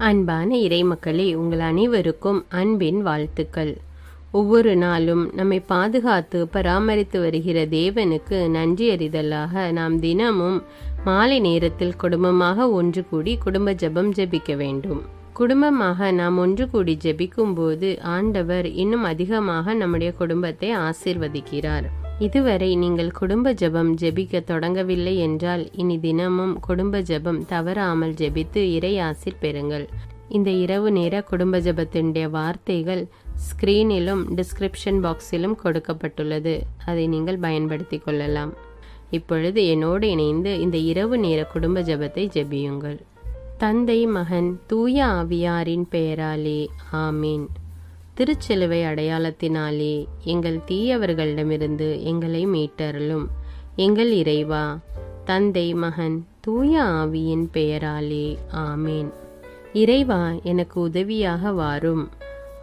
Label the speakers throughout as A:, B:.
A: அன்பான இறைமக்களே, உங்கள் அனைவருக்கும் அன்பின் வாழ்த்துக்கள். ஒவ்வொரு நாளும் நம்மை பாதுகாத்து பராமரித்து வருகிற தேவனுக்கு நன்றி அறிதலாக நாம் தினமும் மாலை நேரத்தில் குடும்பமாக ஒன்று கூடி குடும்ப ஜெபம் ஜெபிக்க வேண்டும். குடும்பமாக நாம் ஒன்று கூடி ஜெபிக்கும் போது ஆண்டவர் இன்னும் அதிகமாக நம்முடைய குடும்பத்தை ஆசீர்வதிக்கிறார். இதுவரை நீங்கள் குடும்ப ஜெபம் ஜெபிக்க தொடங்கவில்லை என்றால் இனி தினமும் குடும்ப ஜெபம் தவறாமல் ஜெபித்து இறை ஆசீர் பெறுங்கள். இந்த இரவு நேர குடும்ப ஜெபத்தினுடைய வார்த்தைகள் ஸ்கிரீனிலும் டிஸ்கிரிப்ஷன் பாக்ஸிலும் கொடுக்கப்பட்டுள்ளது. அதை நீங்கள் பயன்படுத்தி கொள்ளலாம். இப்பொழுது என்னோடு இணைந்து இந்த இரவு நேர குடும்ப ஜெபத்தை ஜெபியுங்கள். தந்தை, மகன், தூய ஆவியாரின் பெயராலே ஆமீன். திருச்சிலுவை அடையாளத்தினாலே எங்கள் தீயவர்களிடமிருந்து எங்களை மீட்டருளும். எங்கள் இறைவா, தந்தை, மகன், தூய ஆவியின் பெயராலே ஆமீன். இறைவா, எனக்கு உதவியாக வாரும்.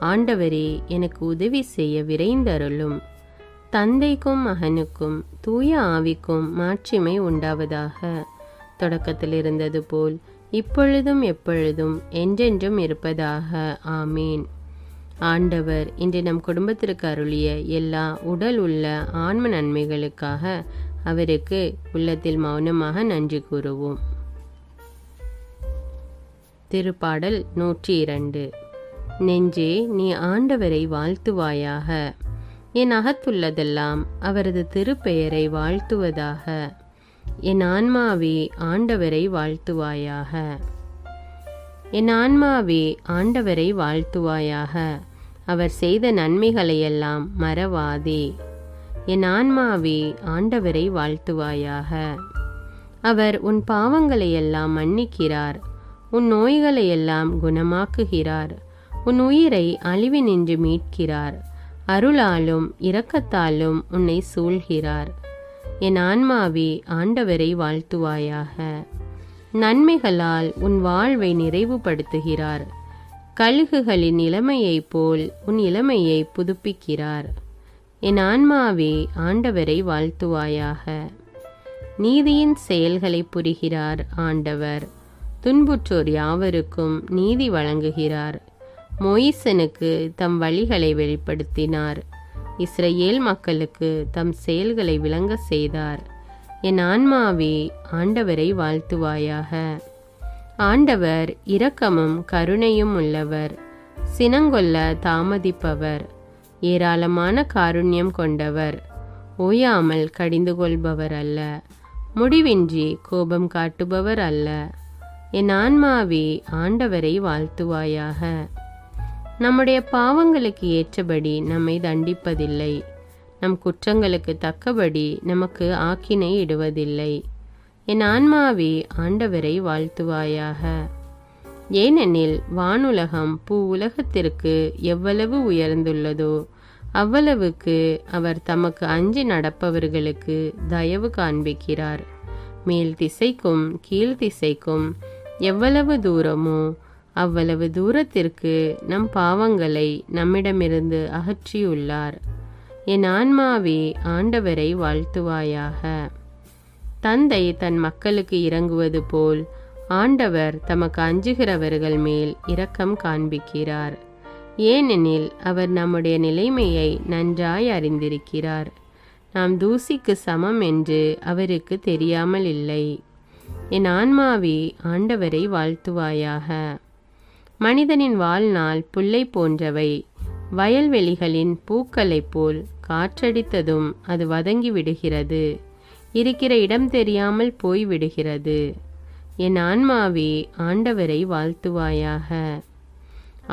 A: ஆண்டவரே, எனக்கு உதவி செய்ய விரைந்தருளும். தந்தைக்கும் மகனுக்கும் தூய ஆவிக்கும் மாட்சிமை உண்டாவதாக. தொடக்கத்தில் இருந்தது போல் இப்பொழுதும் எப்பொழுதும் என்றென்றும் இருப்பதாக. ஆமீன். ஆண்டவர் இன்று நம் குடும்பத்திற்கு அருளிய எல்லா உடல் உள்ள ஆன்ம நன்மைகளுக்காக அவருக்கு உள்ளத்தில் மௌனமாக நன்றி கூறுவோம். திருப்பாடல் 102. நெஞ்சே, நீ ஆண்டவரை வாழ்த்துவாயாக. என் அகத்துள்ளதெல்லாம் அவரது திருப்பெயரை வாழ்த்துவதாக. என் ஆன்மாவே, ஆண்டவரை வாழ்த்துவாயாக. என் ஆன்மாவே, ஆண்டவரை வாழ்த்துவாயாக. அவர் செய்த நன்மைகளையெல்லாம் மறவாதே. என் ஆன்மாவே, ஆண்டவரை வாழ்த்துவாயாக. அவர் உன் பாவங்களையெல்லாம் மன்னிக்கிறார். உன் நோய்களையெல்லாம் குணமாக்குகிறார். உன் உயிரை அழிவினின்று மீட்கிறார். அருளாலும் இரக்கத்தாலும் உன்னை சூழ்கிறார். என் ஆன்மாவே, ஆண்டவரை வாழ்த்துவாயாக. நன்மைகளால் உன் வாழ்வை நிறைவுபடுத்துகிறார். கழுகுகளின் இளமையைப் போல் உன் இளமையை புதுப்பிக்கிறார். என் ஆன்மாவே, ஆண்டவரை வாழ்த்துவாயாக. நீதியின் செயல்களை புரிகிறார் ஆண்டவர். துன்புற்றோர் யாவருக்கும் நீதி வழங்குகிறார். மோயிசனுக்கு தம் வழிகளை வெளிப்படுத்தினார். இஸ்ரவேல் மக்களுக்கு தம் செயல்களை விளங்க செய்தார். என் ஆன்மாவே, ஆண்டவரை வாழ்த்துவாயாக. ஆண்டவர் இரக்கமும் கருணையும் உள்ளவர், சினங்கொள்ள தாமதிப்பவர், ஏராளமான காருண்யம் கொண்டவர், ஓயாமல் கடிந்து கொள்பவர் அல்ல, முடிவின்றி கோபம் காட்டுபவர் அல்ல. என் ஆன்மாவே, ஆண்டவரை வாழ்த்துவாயாக. நம்முடைய பாவங்களுக்கு ஏற்றபடி நம்மை தண்டிப்பதில்லை. நம் குற்றங்களுக்கு தக்கபடி நமக்கு ஆக்கினை இடுவதில்லை. என் ஆன்மாவே, ஆண்டவரை வாழ்த்துவாயாக. ஏனெனில் வானுலகம் பூ உலகத்திற்கு எவ்வளவு உயர்ந்துள்ளதோ அவ்வளவுக்கு அவர் தமக்கு அஞ்சி நடப்பவர்களுக்கு தயவு காண்பிக்கிறார். மேல் திசைக்கும் கீழ் திசைக்கும் எவ்வளவு தூரமோ அவ்வளவு தூரத்திற்கு நம் பாவங்களை நம்மிடமிருந்து அகற்றியுள்ளார். என் ஆன்மாவே, ஆண்டவரை வாழ்த்துவாயாக. தந்தை தன் மக்களுக்கு இரங்குவது போல் ஆண்டவர் தமக்கு அஞ்சுகிறவர்கள் மேல் இரக்கம் காண்பிக்கிறார். ஏனெனில் அவர் நம்முடைய நிலைமையை நன்றாய் அறிந்திருக்கிறார். நாம் தூசிக்கு சமம் என்று அவருக்கு தெரியாமல் இல்லை. என் ஆன்மாவே, ஆண்டவரை வாழ்த்துவாயாக. மனிதனின் வாழ்நாள் புல்லை போன்றவை. வயல்வெளிகளின் பூக்களைப் போல் காற்றடித்ததும் அது வதங்கி விடுகிறது, இருக்கிற இடம் தெரியாமல் போய்விடுகிறது. என் ஆன்மாவே, ஆண்டவரை வாழ்த்துவாயாக.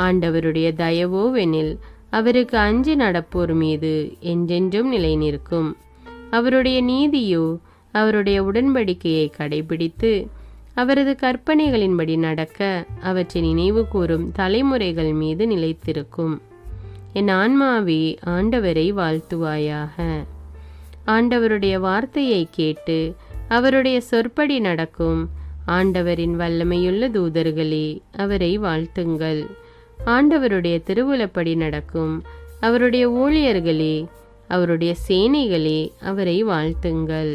A: ஆண்டவருடைய தயவோவெனில் அவருக்கு அஞ்சி நடப்போர் மீது என்றென்றும் நிலை நிற்கும். அவருடைய நீதியோ அவருடைய உடன்படிக்கையை கடைபிடித்து அவரது கற்பனைகளின்படி நடக்க அவற்றை நினைவு கூறும் தலைமுறைகள் மீது நிலைத்திருக்கும். என் ஆன்மாவே, ஆண்டவரை வாழ்த்துவாயாக. ஆண்டவருடைய வார்த்தையை கேட்டு அவருடைய சொற்படி நடக்கும் ஆண்டவரின் வல்லமையுள்ள தூதர்களே, அவரை வாழ்த்துங்கள். ஆண்டவருடைய திருவுளப்படி நடக்கும் அவருடைய ஊழியர்களே, அவருடைய சேனைகளே, அவரை வாழ்த்துங்கள்.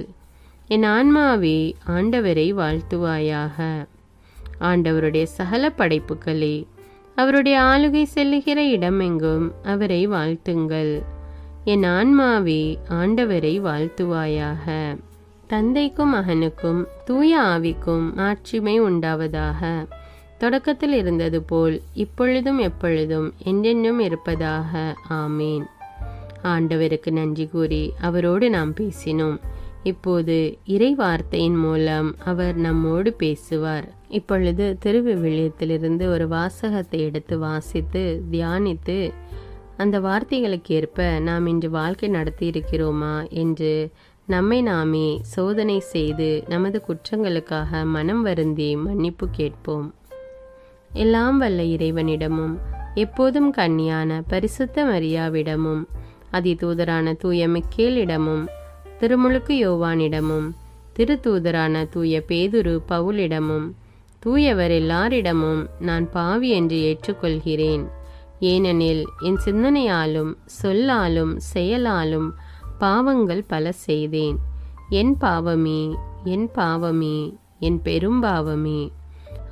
A: என் ஆன்மாவே, ஆண்டவரை வாழ்த்துவாயாக. ஆண்டவருடைய சகல படைப்புகளே, அவருடைய ஆளுகை செல்லுகிற இடமெங்கும் அவரை வாழ்த்துங்கள். என் ஆன்மாவே ஆண்டவரை வாழ்த்துவாயாக. தந்தைக்கும் மகனுக்கும் தூய ஆவிக்கும் மாட்சிமை உண்டாவதாக. தொடக்கத்தில் இருந்தது போல் இப்பொழுதும் எப்பொழுதும் என்றென்றும் இருப்பதாக. ஆமேன். ஆண்டவருக்கு நன்றி கூறி அவரோடு நாம் பேசினோம். இப்போது இறை வார்த்தையின் மூலம் அவர் நம்மோடு பேசுவார். இப்பொழுது திருவிவிலியத்திலிருந்து ஒரு வாசகத்தை எடுத்து வாசித்து தியானித்து அந்த வார்த்தைகளுக்கு ஏற்ப நாம் இன்று வாழ்க்கை நடத்தி இருக்கிறோமா என்று நம்மை நாமே சோதனை செய்து நமது குற்றங்களுக்காக மனம் வருந்தி மன்னிப்பு கேட்போம். எல்லாம் வல்ல இறைவனிடமும் எப்போதும் கன்னியான பரிசுத்த மரியாவிடமும் அதிதூதரான தூய மிக்கேலிடமும் திருமுழுக்கு யோவானிடமும் திருத்தூதரான தூய பேதுரு பவுலிடமும் தூயவர் எல்லாரிடமும் நான் பாவி என்று ஏற்றுக்கொள்கிறேன். ஏனெனில் என் சிந்தனையாலும் சொல்லாலும் செயலாலும் பாவங்கள் பல செய்தேன். என் பாவமே, என் பாவமே, என் பெரும் பாவமே.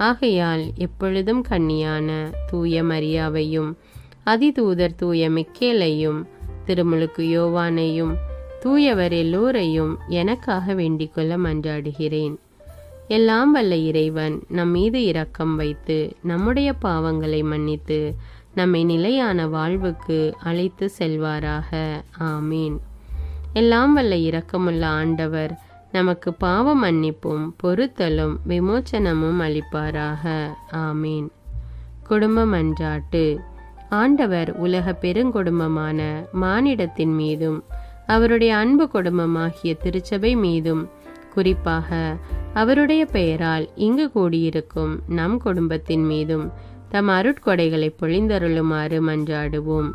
A: ஆகையால் எப்பொழுதும் கன்னியான தூய மரியாவையும் அதிதூதர் தூய மிக்கேலையும் திருமுழுக்கு யோவானையும் தூயவர் எல்லோரையும் எனக்காக வேண்டிக் கொள்ள மன்றாடுகிறேன். எல்லாம் வல்ல இறைவன் நம் மீது இரக்கம் வைத்து நம்முடைய பாவங்களை மன்னித்து நம்மை நிலையான வாழ்வுக்கு அழைத்து செல்வாராக. ஆமீன். எல்லாம் வல்ல இரக்கமுள்ள ஆண்டவர் நமக்கு பாவ மன்னிப்பும் பொறுத்தலும் விமோச்சனமும் அளிப்பாராக. ஆமீன். குடும்ப மன்றாட்டு. ஆண்டவர் உலக பெருங்குடும்பமான மானிடத்தின் மீதும் அவருடைய அன்பு குடும்பமாகிய திருச்சபை மீதும் குறிப்பாக அவருடைய பெயரால் இங்கு கூடியிருக்கும் நம் குடும்பத்தின் மீதும் தம் அருட்கொடைகளை பொழிந்தருளுமாறு மன்றாடுவோம்.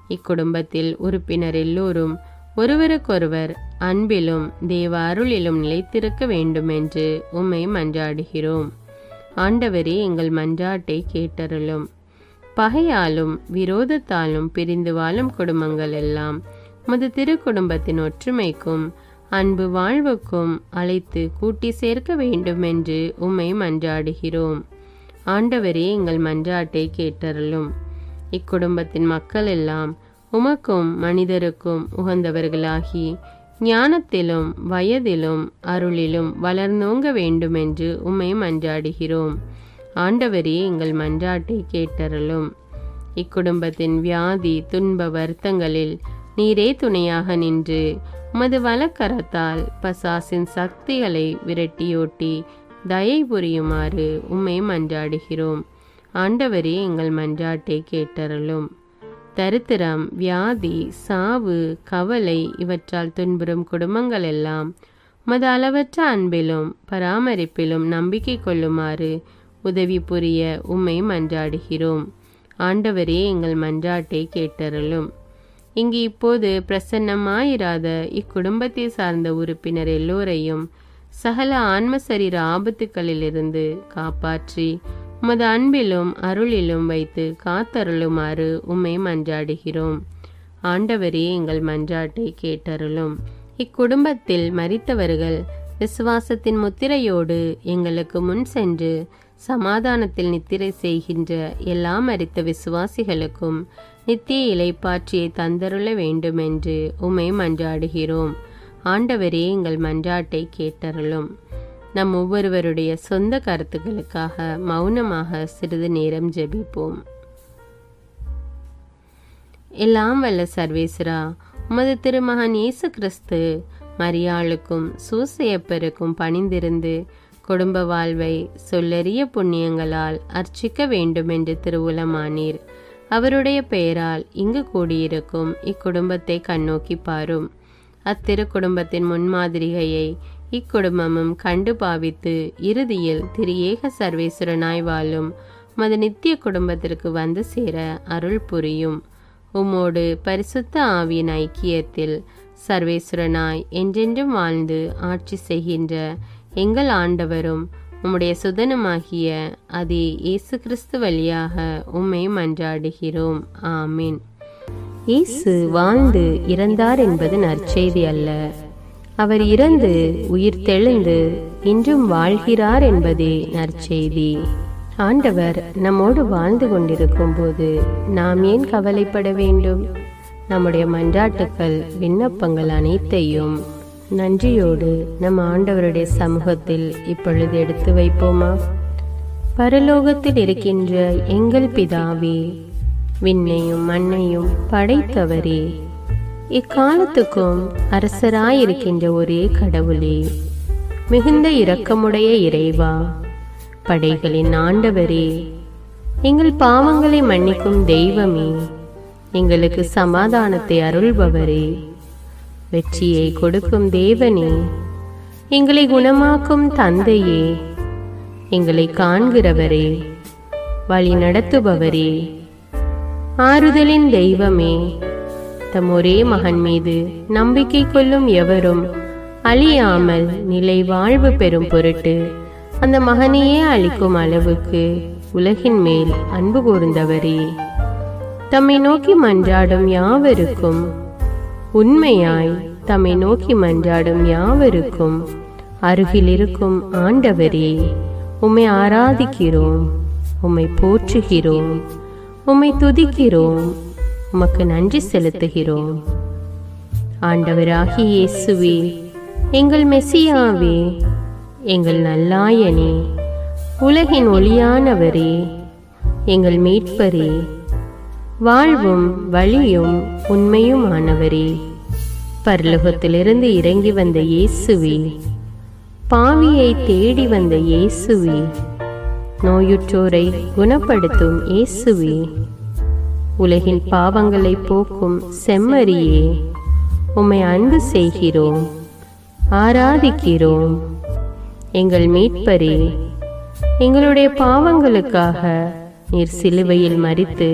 A: இக்குடும்பத்தில் உறுப்பினர் எல்லோரும் ஒருவருக்கொருவர் அன்பிலும் தேவ அருளிலும் நிலைத்திருக்க வேண்டுமென்று உம்மை மன்றாடுகிறோம். ஆண்டவரே, எங்கள் மன்றாட்டை கேட்டருளும். பகையாலும் விரோதத்தாலும் பிரிந்து வாழும் குடும்பங்கள் எல்லாம் உமது திருக்குடும்பத்தின் ஒற்றுமைக்கும் அன்பு வாழ்வுக்கும் அழைத்து கூட்டி சேர்க்க வேண்டுமென்று உம்மை மன்றாடுகிறோம். ஆண்டவரே, எங்கள் மன்றாட்டை கேட்டருளும். இக்குடும்பத்தின் மக்கள் எல்லாம் உமக்கும் மனிதருக்கும் உகந்தவர்களாகி ஞானத்திலும் வயதிலும் அருளிலும் வளர்ந்தோங்க வேண்டுமென்று உம்மை மன்றாடுகிறோம். ஆண்டவரே, எங்கள் மன்றாட்டை கேட்டருளும். இக்குடும்பத்தின் வியாதி துன்ப வருத்தங்களில் நீரே துணையாக நின்று உமது வலக்கரத்தால் பசாசின் சக்திகளை விரட்டியோட்டி தயை புரியுமாறு உம்மை மன்றாடுகிறோம். ஆண்டவரே, எங்கள் மன்றாட்டை கேட்டருளும். தரித்திரம், வியாதி, சாவு, கவலை இவற்றால் துன்புறும் குடும்பங்கள் எல்லாம் உமது அளவற்ற அன்பிலும் பராமரிப்பிலும் நம்பிக்கை கொள்ளுமாறு உதவி புரிய உம்மை மன்றாடுகிறோம். ஆண்டவரே, எங்கள் மன்றாட்டை கேட்டருளும். இங்கு இப்போது பிரசன்னமாயிராத இக்குடும்பத்தை சார்ந்த உறுப்பினர் எல்லோரையும் சகல ஆன்ம சரீர ஆபத்துக்களிலிருந்து காப்பாற்றி உமது அன்பிலும் அருளிலும் வைத்து காத்தருளுமாறு உம்மை மன்றாடுகிறோம். ஆண்டவரே, எங்கள் மன்றாட்டை கேட்டருளும். இக்குடும்பத்தில் மரித்தவர்கள் விசுவாசத்தின் முத்திரையோடு எங்களுக்கு முன் சென்று சமாதானத்தில் நித்திரை செய்கின்ற எல்லா மரித்த விசுவாசிகளுக்கும் நித்திய இலைப்பாற்றியை தந்தருள வேண்டுமென்று உம்மை மன்றாடுகிறோம். ஆண்டவரே, எங்கள் மன்றாட்டை கேட்டருளும். நம் ஒவ்வொருவருடைய சொந்த கருத்துக்களுக்காக மௌனமாக சிறிது நேரம் ஜெபிப்போம். எல்லாம் வல்ல சர்வேஸ்வரா, உமது திருமகன் இயேசு கிறிஸ்து மரியாளுக்கும் சூசையப்பருக்கும் பணிந்திருந்து குடும்ப வாழ்வை சொல்லறிய புண்ணியங்களால் அர்ச்சிக்க வேண்டுமென்று திருவுளமானீர். அவருடைய பெயரால் இங்கு கூடியிருக்கும் இக்குடும்பத்தை கண்ணோக்கி பாரும். அத்திரு குடும்பத்தின் முன்மாதிரிகையை இக்குடும்பமும் கண்டு பாவித்து இறுதியில் திரியேக சர்வேஸ்வரனாய் வாழும் மது நித்திய குடும்பத்திற்கு வந்து சேர அருள் புரியும். உம்மோடு பரிசுத்த ஆவியின் ஐக்கியத்தில் சர்வேஸ்வரனாய் என்றென்றும் வாழ்ந்து ஆட்சி செய்கின்ற எங்கள் ஆண்டவரும் உம்முடைய சுதனமாகிய அதே இயேசு கிறிஸ்து வழியாக உம்மை மன்றாடுகிறோம். ஆமீன். இயேசு வாழ்ந்து இறந்தார் என்பது நற்செய்தி அல்ல. அவர் இறந்து உயிர் தெழுந்து இன்றும் வாழ்கிறார் என்பதே நற்செய்தி. ஆண்டவர் நம்மோடு வாழ்ந்து கொண்டிருக்கும் போது நாம் ஏன் கவலைப்பட வேண்டும்? நம்முடைய மன்றாட்டுக்கள், விண்ணப்பங்கள் அனைத்தையும் நன்றியோடு நம் ஆண்டவருடைய சமூகத்தில் இப்பொழுது எடுத்து வைப்போமா? பரலோகத்தில் இருக்கின்ற எங்கள் பிதாவே, விண்ணையும் மண்ணையும் படைத்தவரே, இக்காலத்துக்கும் அரசராயிருக்கின்ற ஒரே கடவுளே, மிகுந்த இரக்கமுடைய இறைவா, படைகளின் ஆண்டவரே, எங்கள் பாவங்களை மன்னிக்கும் தெய்வமே, எங்களுக்கு சமாதானத்தை அருள்பவரே, வெற்றியை கொடுக்கும் தேவனே, எங்களை குணமாக்கும் தந்தையே, எங்களை காண்கிறவரே, வழி நடத்துபவரே, ஆறுதலின் தெய்வமே, தம் ஒரே மகன் மீது நம்பிக்கை கொள்ளும் எவரும் அழியாமல் நிலை வாழ்வு பெறும் பொருட்டு அந்த மகனையே அளிக்கும் அளவுக்கு உலகின் மேல் அன்பு கூர்ந்தவரே, தம்மை நோக்கி மன்றாடும் யாவருக்கும், உண்மையாய் தம்மை நோக்கி மன்றாடும் யாவருக்கும் அருகில் இருக்கும் ஆண்டவரே, உம்மை ஆராதிக்கிறோம், உம்மை போற்றுகிறோம், உம்மை துதிக்கிறோம், உமக்கு நன்றி செலுத்துகிறோம். ஆண்டவராகிய இயேசுவே, எங்கள் மெசியாவே, எங்கள் நல்லாயனே, உலகின் ஒளியானவரே, எங்கள் மீட்பரே, வாழ்வும் வழியும் உண்மையுமானவரே, பரலோகத்திலிருந்து இறங்கி வந்த இயேசுவே, பாவியை தேடி வந்த இயேசுவே, நோயுற்றோரை குணப்படுத்தும் இயேசுவே, உலகின் பாவங்களை போக்கும் செம்மறியே, உம்மை அன்பு செய்கிறோம், ஆராதிக்கிறோம். எங்கள் மீட்பரே, எங்களுடைய பாவங்களுக்காக நீர் சிலுவையில் மரித்து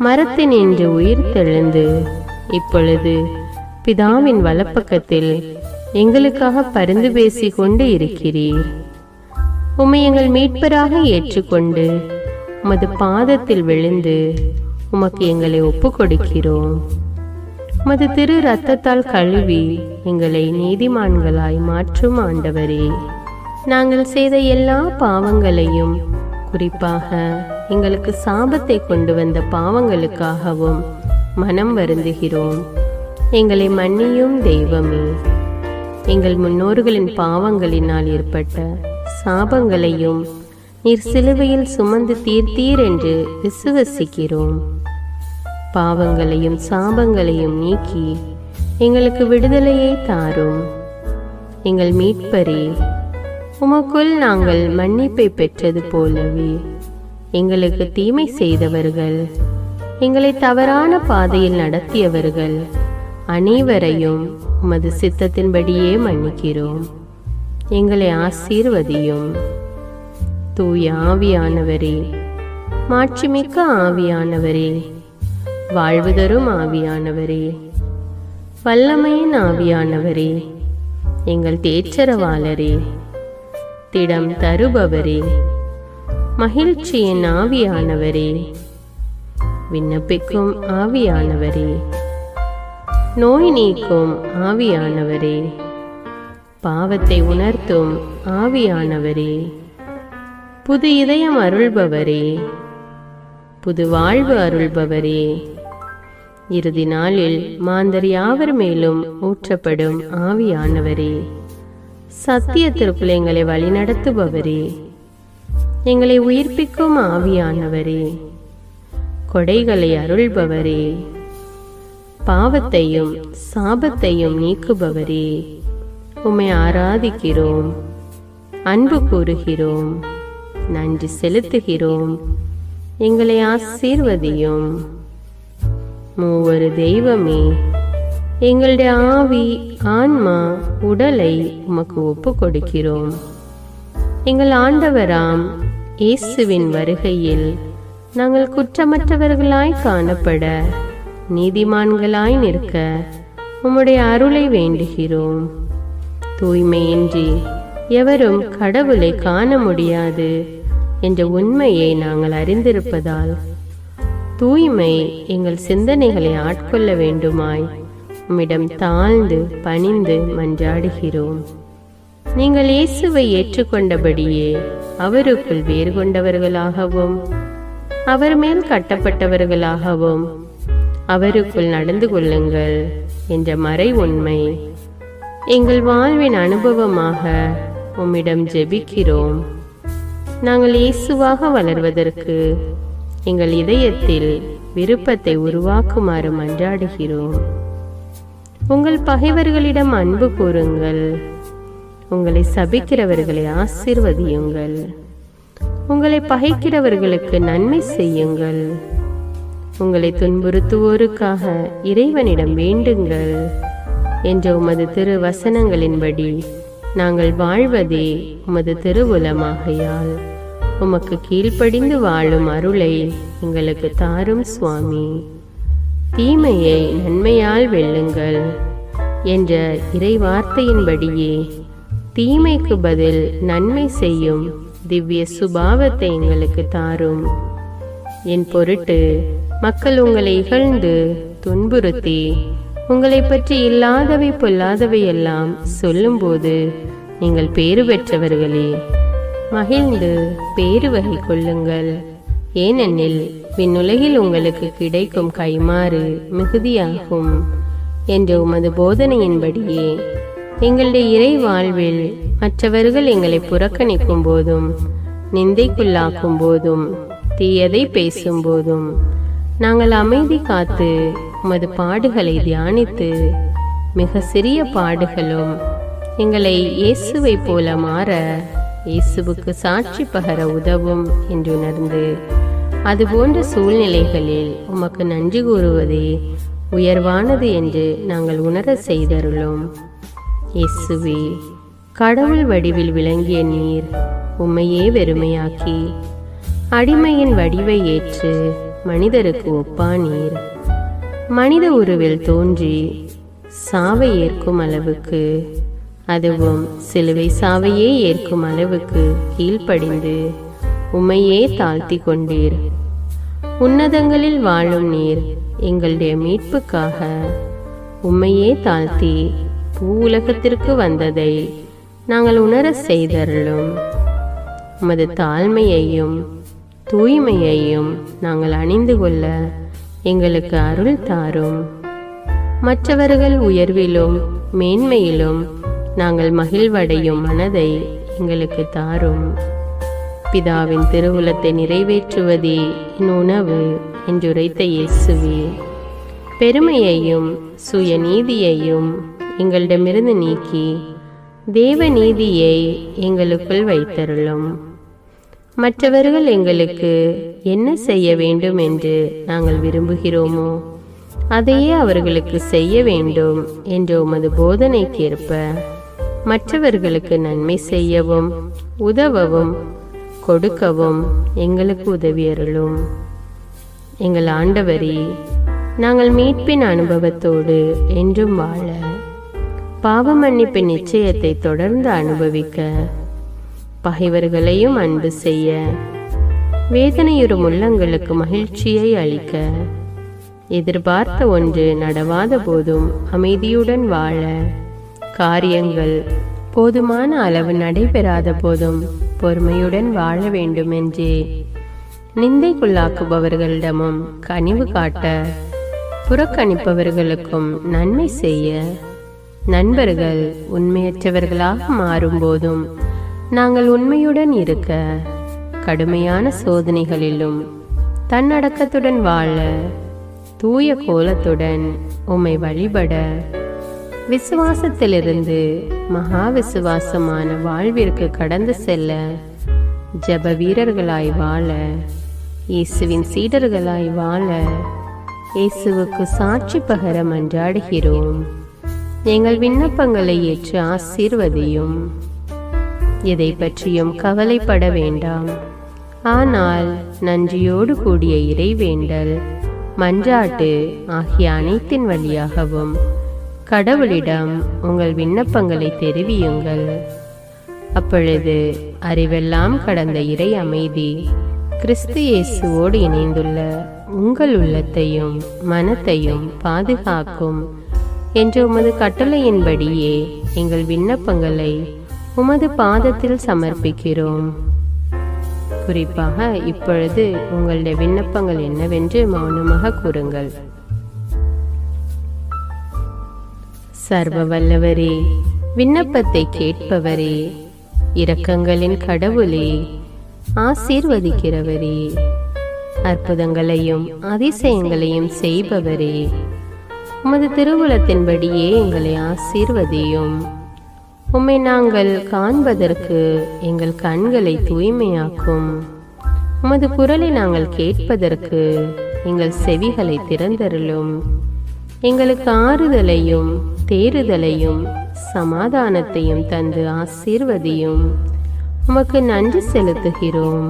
A: மரத்தினின்று உயிர் தெழுந்து இப்பொழுது பிதாவின் வலப்பக்கத்தில் எங்களுக்காக பரிந்து பேசிக் கொண்டு இருக்கிறீர். உம்மை எங்கள் மீட்பராக ஏற்றுக்கொண்டு உமது பாதத்தில் விழுந்து உமக்கு எங்களை ஒப்பு கொடுக்கிறோம். உமது திரு இரத்தத்தால் கழுவி எங்களை நீதிமான்களாய் மாற்றும் ஆண்டவரே, நாங்கள் செய்த எல்லா பாவங்களையும், குறிப்பாக எங்களுக்கு சாபத்தை கொண்டு வந்த பாவங்களுக்காகவும் மனம் வருந்துகிறோம். எங்களை மன்னியும் தெய்வமே, எங்கள் முன்னோர்களின் பாவங்களினால் ஏற்பட்ட சாபங்களையும் நீர் சிலுவையில் சுமந்து தீர்த்தீர் என்று விசுவசிக்கிறோம். பாவங்களையும் சாபங்களையும் நீக்கி எங்களுக்கு விடுதலையை தாரும். எங்கள் மீட்பரே, உமக்குள் நாங்கள் மன்னிப்பை பெற்றது போலவே எங்களுக்கு தீமை செய்தவர்கள், எங்களை தவறான பாதையில் நடத்தியவர்கள் அனைவரையும் உமது சித்தத்தின்படியே மன்னிக்கிறோம். எங்களை ஆசீர்வதியும். தூய ஆவியானவரே, மாட்சிமிக்க ஆவியானவரே, வாழ்வு தரும் ஆவியானவரே, வல்லமையின் ஆவியானவரே, எங்கள் தேற்றரவாளரே, திடம் தருபவரே, மகிழ்ச்சியின் ஆவியானவரே, விண்ணப்பிக்கும் ஆவியானவரே, நோய் நீக்கும் ஆவியானவரே, பாவத்தை உணர்த்தும் ஆவியானவரே, புது இதயம் அருள்பவரே, புது வாழ்வு அருள்பவரே, இறுதி நாளில் மாந்தர் யாவர் மேலும் ஊற்றப்படும் ஆவியானவரே, சத்தியத்திற்குள் எங்களை வழிநடத்துபவரே, எங்களை உயிர்ப்பிக்கும் ஆவியானவரே, கொடைகளை அருள்பவரே, பாவத்தையும் சாபத்தையும் நீக்குபவரே, உம்மை ஆராதிக்கிறோம், அன்பு கூறுகிறோம், நன்றி செலுத்துகிறோம். எங்களை ஆசீர்வதியும். மூவரு தெய்வமே, எங்களுடைய ஆவி, ஆன்மா, உடலை உமக்கு ஒப்பு கொடுக்கிறோம். எங்கள் ஆண்டவராம் இயேசுவின் வருகையில் நாங்கள் குற்றமற்றவர்களாய் காணப்பட, நீதிமான்களாய் நிற்க உம்முடைய அருளை வேண்டுகிறோம். தூய்மையின்றி எவரும் கடவுளை காண முடியாது என்ற உண்மையை நாங்கள் அறிந்திருப்பதால் தூய்மை எங்கள் சிந்தனைகளை ஆட்கொள்ள வேண்டுமாய் உம்மிடம் தாழ்ந்து பணிந்து மன்றாடுகிறோம். நீங்கள் இயேசுவை ஏற்றுக்கொண்டபடியே அவருக்குள் வேறு கொண்டவர்களாகவும் அவர் மேல் கட்டப்பட்டவர்களாகவும் அவருக்குள் நடந்து கொள்ளுங்கள் என்ற மறை உண்மை எங்கள் வாழ்வின் அனுபவமாக உம்மிடம் ஜெபிக்கிறோம். நாங்கள் இயேசுவாக வளர்வதற்கு எங்கள் இதயத்தில் விருப்பத்தை உருவாக்குமாறு மன்றாடுகிறோம். உங்கள் பகைவர்களிடம் அன்பு கூறுங்கள். உங்களை சபிக்கிறவர்களை ஆசீர்வதியுங்கள். உங்களை பகைக்கிறவர்களுக்கு நன்மை செய்யுங்கள். உங்களை துன்புறுத்துவோருக்காக இறைவனிடம் வேண்டுங்கள் என்ற உமது திரு வசனங்களின்படி நாங்கள் வாழ்வதே உமது திருவுலமாகையால் உமக்கு கீழ்ப்படிந்து வாழும் அருளை எங்களுக்கு தாரும் சுவாமி. தீமையை நன்மையால் வெல்லுங்கள் என்ற இறை வார்த்தையின்படியே தீமைக்கு பதில் நன்மை செய்யும் திவ்ய சுபாவத்தை எங்களுக்கு தாரும். என் பொருட்டு மக்கள் உங்களை இகழ்ந்து துன்புறுத்தி உங்களை பற்றி இல்லாதவை பொல்லாதவை எல்லாம் சொல்லும்போது நீங்கள் பேறு பெற்றவர்களே, மகிழ்ந்து பேறு வகை கொள்ளுங்கள். ஏனெனில் விண்ணுலகில் உங்களுக்கு கிடைக்கும் கைமாறு மிகுதியாகும் என்ற உமது போதனையின்படியே எங்களுடைய இறை வாழ்வில் மற்றவர்கள் எங்களை புறக்கணிக்கும் போதும் நிந்தைக்குள்ளாக்கும் போதும் தீயதை பேசும் போதும் நாங்கள் அமைதி காத்து உமது பாடுகளை தியானித்து மிக சிறிய பாடுகளும் எங்களை இயேசுவை போல மாற இயேசுவுக்கு சாட்சி பகர உதவும் என்று உணர்ந்து அதுபோன்ற சூழ்நிலைகளில் உமக்கு நன்றி கூறுவதே உயர்வானது என்று நாங்கள் உணர செய்தருளும். இயேசுவே, கடவுள் வடிவில் விளங்கிய நீர் உம்மையே வெறுமையாக்கி அடிமையின் வடிவை ஏற்று மனிதருக்கு ஒப்பானீர். மனித உருவில் தோன்றி சாவை ஏற்கும் அளவுக்கு, அதுவும் சிலுவை சாவையே ஏற்கும் அளவுக்கு கீழ்ப்படிந்து உம்மையே தாழ்த்தி கொண்டீர். உன்னதங்களில் வாழும் நீர் எங்களுடைய மீட்புக்காக உம்மையே தாழ்த்தி பூவுலகத்திற்கு வந்ததை நாங்கள் உணர செய்தருளும். உமது தாழ்மையையும் தூய்மையையும் நாங்கள் அணிந்து கொள்ள எங்களுக்கு அருள் தாரும். மற்றவர்கள் உயர்விலும் மேன்மையிலும் நாங்கள் மகிழ்வடையும் மனதை எங்களுக்கு தாரும். பிதாவின் திருவுலத்தை நிறைவேற்றுவதே என் உணவு என்றுரைத்த இயேசுவே, பெருமையையும் சுயநீதியையும் எங்களிடமிருந்து நீக்கி தேவ நீதியை எங்களுக்குள் வைத்தருளும். மற்றவர்கள் எங்களுக்கு என்ன செய்ய வேண்டும் என்று நாங்கள் விரும்புகிறோமோ அதையே அவர்களுக்கு செய்ய வேண்டும் என்ற உமது போதனைக்கேற்ப மற்றவர்களுக்கு நன்மை செய்யவும் உதவவும் கொடுக்கவும் எங்களுக்கு உதவியருளும். எங்கள் ஆண்டவரே, நாங்கள் மீட்பின் அனுபவத்தோடு என்றும் வாழ, பாவ மன்னிப்பின் நிச்சயத்தை தொடர்ந்து அனுபவிக்க, பகைவர்களையும் அன்பு செய்ய, வேதனையுறும் உள்ளங்களுக்கு மகிழ்ச்சியை அளிக்க, எதிர்பார்த்த ஒன்று நடவாத போதும் அமைதியுடன் வாழ, காரியங்கள் போதுமான அளவு நடைபெறாத போதும் பொறுமையுடன் வாழ வேண்டும் என்றே நிந்தைக்குள்ளாக்குபவர்களிடமும் கனிவு காட்ட, புறக்கணிப்பவர்களுக்கும் நன்மை செய்ய, நண்பர்கள் உண்மையற்றவர்களாக மாறும்போதும் நாங்கள் உண்மையுடன் இருக்க, கடுமையான சோதனைகளிலும் தன்னடக்கத்துடன் வாழ, தூய கோலத்துடன் உம்மை வழிபட, விசுவாசத்திலிருந்து மகா விசுவாசமான வாழ்விற்கு கடந்து செல்ல, ஜப வீரர்களாய் வாழ, இயேசுவின் சீடர்களாய் வாழ, இயேசுவுக்கு சாட்சி பகர மன்றாடுகிறோம். எங்கள் விண்ணப்பங்களை ஏற்று ஆசீர்வதியும். எதை பற்றியும் கவலைப்பட வேண்டாம். ஆனால் நன்றியோடு கூடிய இறைவேண்டல், மன்றாட்டு ஆகிய அனைத்தின் வழியாகவும் கடவுளிடம் உங்கள் விண்ணப்பங்களை தெரிவியுங்கள். அப்பொழுது அறிவெல்லாம் கடந்த இறை அமைதி கிறிஸ்து இயேசுவோடு இணைந்துள்ள உங்கள் உள்ளத்தையும் மனத்தையும் பாதுகாக்கும் என்ற உமது கட்டளையின்படியே எங்கள் விண்ணப்பங்களை உமது பாதத்தில் சமர்ப்பிக்கிறோம். குறிப்பாக இப்பொழுது உங்களுடைய விண்ணப்பங்கள் என்னவென்று மௌனமாக கூறுங்கள். சர்வ வல்லவரே, விண்ணப்பத்தை கேட்பவரே, இரக்கங்களின் கடவுளே, ஆசீர்வதிக்கிறவரே, அற்புதங்களையும் அதிசயங்களையும் செய்பவரே, உமது திருவுளத்தின்படியே எங்களை ஆசீர்வதியும். உம்மை நாங்கள் காண்பதற்கு எங்கள் கண்களை தூய்மையாக்கும். உமது குரலை நாங்கள் கேட்பதற்கு எங்கள் செவிகளை திறந்தருளும். எங்களுக்கு ஆறுதலையும் தேறுதலையும் சமாதானத்தையும் தந்து ஆசீர்வதியும். உமக்கு நன்றி செலுத்துகிறோம்.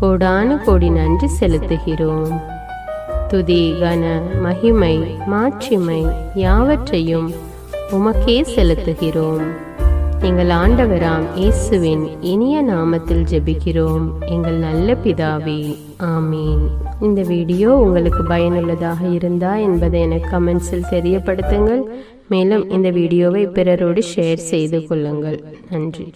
A: கோடானு கோடி நன்றி செலுத்துகிறோம். துதி, கன, மகிமை, மாட்சிமை யாவற்றையும் உமக்கே செலுத்துகிறோம். எங்கள் ஆண்டவராம் இயேசுவின் இனிய நாமத்தில் ஜெபிக்கிறோம் எங்கள் நல்ல பிதாவே, ஆமீன். இந்த வீடியோ உங்களுக்கு பயனுள்ளதாக இருந்தா என்பதை எனக்கு கமெண்ட்ஸில் தெரியப்படுத்துங்கள். மேலும் இந்த வீடியோவை பிறரோடு ஷேர் செய்து கொள்ளுங்கள். நன்றி.